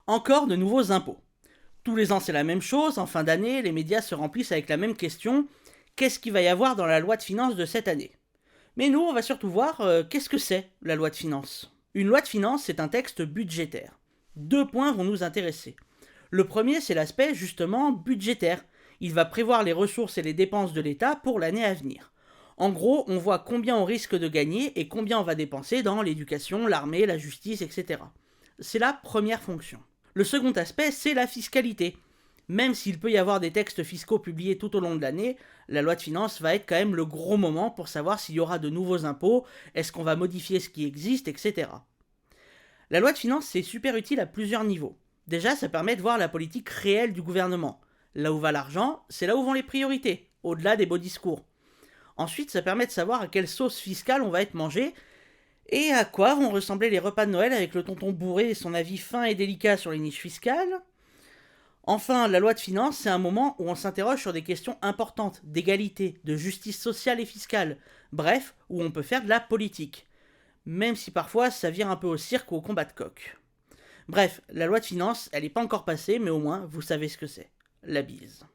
Encore de nouveaux impôts. Tous les ans c'est la même chose, en fin d'année, les médias se remplissent avec la même question: qu'est-ce qu'il va y avoir dans la loi de finances de cette année? Mais nous, on va surtout voir qu'est-ce que c'est la loi de finances. Une loi de finances, c'est un texte budgétaire. Deux points vont nous intéresser. Le premier, c'est l'aspect justement budgétaire. Il va prévoir les ressources et les dépenses de l'État pour l'année à venir. En gros, on voit combien on risque de gagner et combien on va dépenser dans l'éducation, l'armée, la justice, etc. C'est la première fonction. Le second aspect, c'est la fiscalité. Même s'il peut y avoir des textes fiscaux publiés tout au long de l'année, la loi de finances va être quand même le gros moment pour savoir s'il y aura de nouveaux impôts, est-ce qu'on va modifier ce qui existe, etc. La loi de finances, c'est super utile à plusieurs niveaux. Déjà, ça permet de voir la politique réelle du gouvernement. Là où va l'argent, c'est là où vont les priorités, au-delà des beaux discours. Ensuite, ça permet de savoir à quelle sauce fiscale on va être mangé et à quoi vont ressembler les repas de Noël avec le tonton bourré et son avis fin et délicat sur les niches fiscales. Enfin, la loi de finances, c'est un moment où on s'interroge sur des questions importantes d'égalité, de justice sociale et fiscale, bref, où on peut faire de la politique. Même si parfois ça vire un peu au cirque ou au combat de coq. Bref, la loi de finances, elle n'est pas encore passée, mais au moins vous savez ce que c'est. La bise.